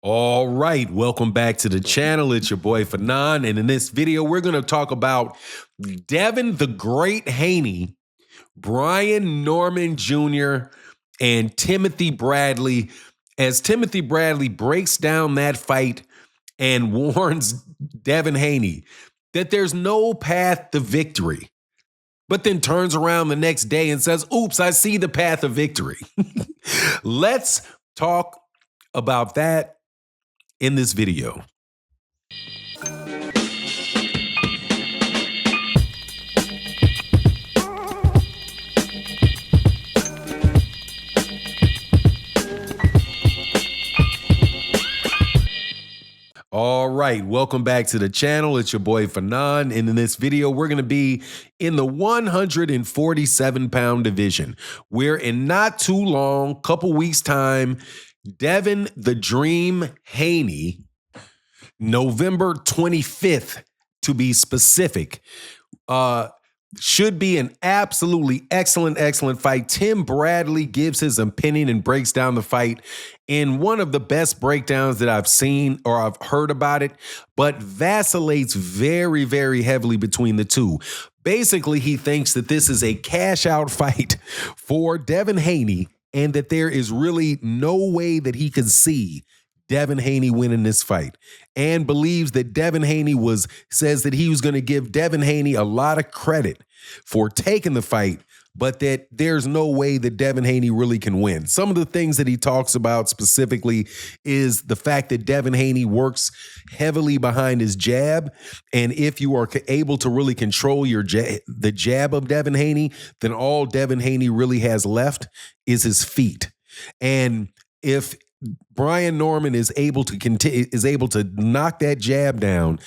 All right, welcome back to the channel. It's your boy Fanon, and in this video, we're going to talk about Devin the Great Haney, Brian Norman Jr., and Timothy Bradley, as Timothy Bradley breaks down that fight and warns Devin Haney that there's no path to victory, but then turns around the next day and says, oops, I see the path of victory. Let's talk about that in this video. All right, welcome back to the channel. It's your boy Fanon, and in this video, we're going to be in the 147-pound division, where in not too long, couple weeks time, Devin the Dream Haney, November 25th to be specific, should be an absolutely excellent fight. Tim Bradley gives his opinion and breaks down the fight in one of the best breakdowns that I've seen or I've heard about it, but vacillates very heavily between the two. Basically, he thinks that this is a cash out fight for Devin Haney and that there is really no way that he can see Devin Haney winning this fight, and believes that Devin Haney says that he was going to give Devin Haney a lot of credit for taking the fight, but that there's no way that Devin Haney really can win. Some of the things that he talks about specifically is the fact that Devin Haney works heavily behind his jab, and if you are able to really control the jab of Devin Haney, then all Devin Haney really has left is his feet. And if Brian Norman is able to knock that jab down,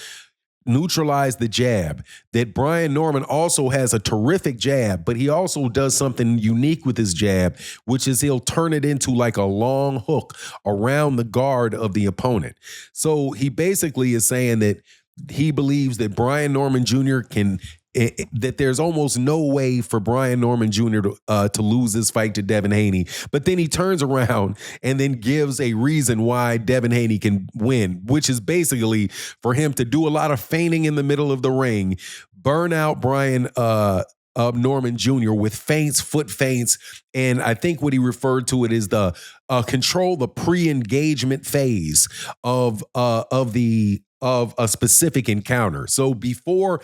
neutralize the jab, that Brian Norman also has a terrific jab, but he also does something unique with his jab, which is he'll turn it into like a long hook around the guard of the opponent. So he basically is saying that he believes that Brian Norman Jr. that there's almost no way for Brian Norman Jr. to lose this fight to Devin Haney. But then he turns around and then gives a reason why Devin Haney can win, which is basically for him to do a lot of feigning in the middle of the ring, burn out Brian Norman Jr. with feints, foot feints, and I think what he referred to it is the control the pre-engagement phase of a specific encounter. So before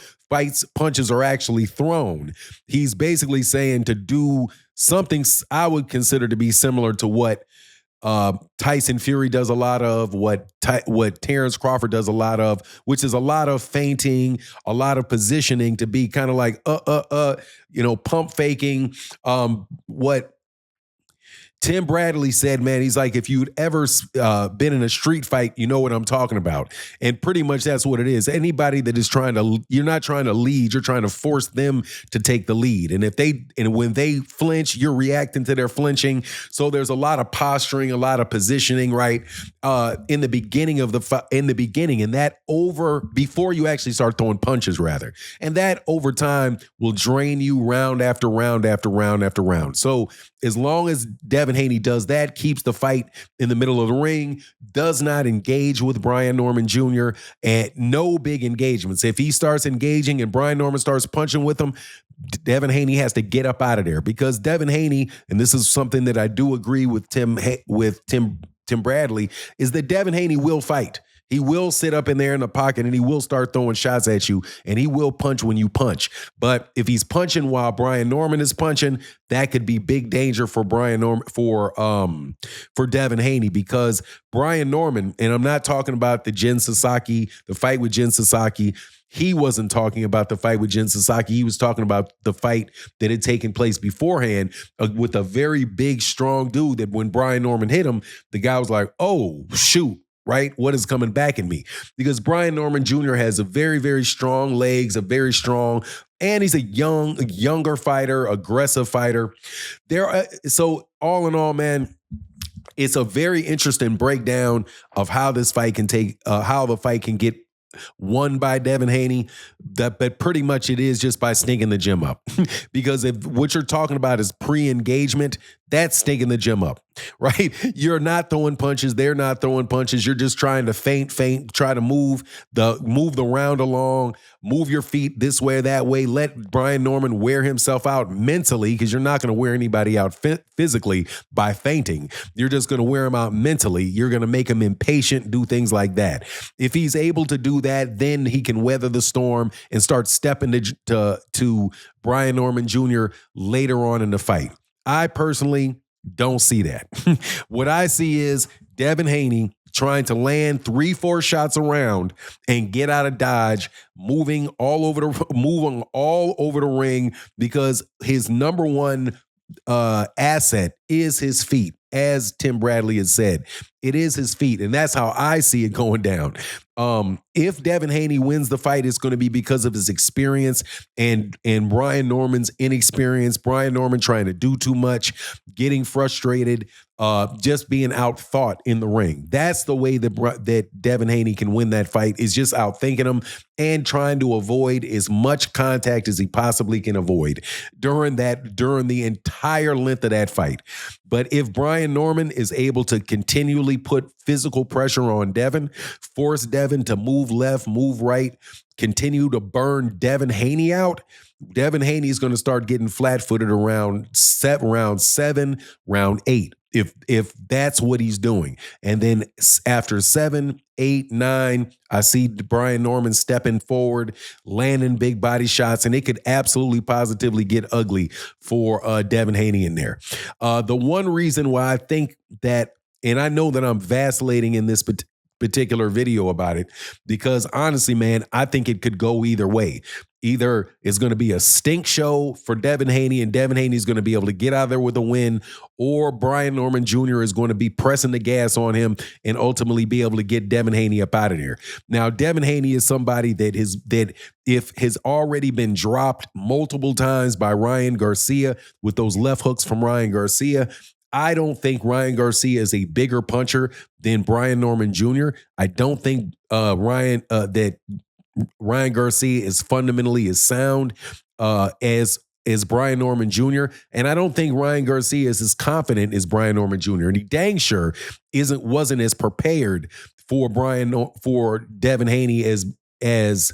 punches are actually thrown, he's basically saying to do something I would consider to be similar to what Tyson Fury does a lot of, what Terrence Crawford does a lot of, which is a lot of feinting, a lot of positioning to be kind of like pump faking. What Tim Bradley said, man, he's like, if you'd ever been in a street fight, you know what I'm talking about. And pretty much that's what it is. Anybody that is you're not trying to lead, you're trying to force them to take the lead. And when they flinch, you're reacting to their flinching. So there's a lot of posturing, a lot of positioning, right? In the beginning of and that before you actually start throwing punches, rather. And that over time will drain you round after round after round after round. So as long as Devin Haney does that, keeps the fight in the middle of the ring, does not engage with Brian Norman Jr., and no big engagements. If he starts engaging and Brian Norman starts punching with him, Devin Haney has to get up out of there, because Devin Haney, and this is something that I do agree with Tim Bradley, is that Devin Haney will fight. He will sit up in there in the pocket and he will start throwing shots at you, and he will punch when you punch. But if he's punching while Brian Norman is punching, that could be big danger for Brian Norman, for Devin Haney, because Brian Norman, and I'm not talking about the fight with Jen Psaki. He wasn't talking about the fight with Jen Psaki. He was talking about the fight that had taken place beforehand with a very big, strong dude that when Brian Norman hit him, the guy was like, oh, shoot. Right? What is coming back at me? Because Brian Norman Jr. has a very strong legs, and he's a younger fighter, aggressive fighter. So all in all, man, it's a very interesting breakdown of how this fight how the fight can get won by Devin Haney, but pretty much it is just by stinking the gym up. Because if what you're talking about is pre-engagement, that's stinking the gym up. right? You're not throwing punches. They're not throwing punches. You're just trying to feint, try to move the round along, move your feet this way or that way. Let Brian Norman wear himself out mentally, because you're not going to wear anybody out physically by fainting. You're just going to wear him out mentally. You're going to make him impatient, do things like that. If he's able to do that, then he can weather the storm and start stepping to Brian Norman Jr. later on in the fight. I personally don't see that. What I see is Devin Haney trying to land 3-4 shots around and get out of dodge, moving all over the ring, because his number one asset is his feet. As Tim Bradley has said, it is his feet, and that's how I see it going down. If Devin Haney wins the fight, it's going to be because of his experience and Brian Norman's inexperience. Brian Norman trying to do too much, getting frustrated, just being outthought in the ring. That's the way that Devin Haney can win that fight, is just outthinking him and trying to avoid as much contact as he possibly can avoid during the entire length of that fight. But if Brian Norman is able to continually put physical pressure on Devin, force Devin to move left, move right, continue to burn Devin Haney out, Devin Haney is going to start getting flat-footed around round 7, round 8. If that's what he's doing. And then after 7, 8, 9, I see Brian Norman stepping forward, landing big body shots, and it could absolutely positively get ugly for Devin Haney in there. The one reason why I think that, and I know that I'm vacillating in this particular video about it, because honestly, man, I think it could go either way. Either it's going to be a stink show for Devin Haney, and Devin Haney is going to be able to get out of there with a win, or Brian Norman Jr. is going to be pressing the gas on him and ultimately be able to get Devin Haney up out of there. Now, Devin Haney is somebody that has already been dropped multiple times by Ryan Garcia with those left hooks from Ryan Garcia. I don't think Ryan Garcia is a bigger puncher than Brian Norman Jr. I don't think that Ryan Garcia is fundamentally as sound as Brian Norman Jr. And I don't think Ryan Garcia is as confident as Brian Norman Jr. And he dang sure wasn't as prepared for Devin Haney as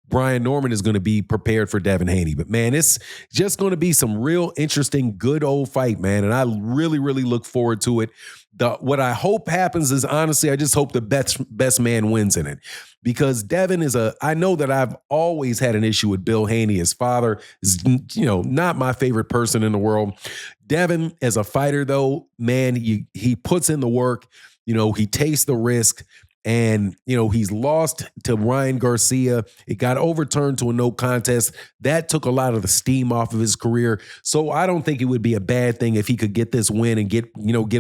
Brian Norman is going to be prepared for Devin Haney. But man, it's just going to be some real interesting, good old fight, man. And I really, really look forward to it. What I hope happens is, honestly, I just hope the best man wins in it. Because Devin I know that I've always had an issue with Bill Haney. His father is, not my favorite person in the world. Devin, as a fighter, though, man, he puts in the work. He takes the risk. And, he's lost to Ryan Garcia. It got overturned to a no contest. That took a lot of the steam off of his career. So I don't think it would be a bad thing if he could get this win and get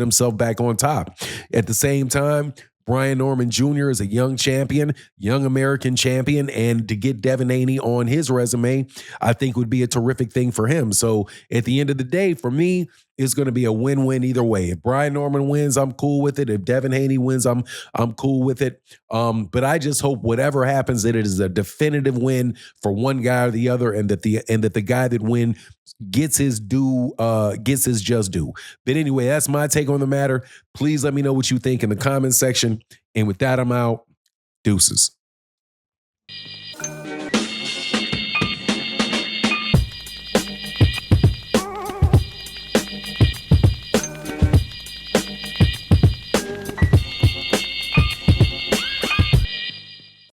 himself back on top. At the same time, Brian Norman Jr. is a young champion, young American champion, and to get Devin Haney on his resume, I think would be a terrific thing for him. So at the end of the day, for me, it's going to be a win-win either way. If Brian Norman wins, I'm cool with it. If Devin Haney wins, I'm cool with it. But I just hope whatever happens, that it is a definitive win for one guy or the other, and that the guy that wins gets his just due. But anyway, that's my take on the matter. Please let me know what you think in the comments section. And with that, I'm out. Deuces.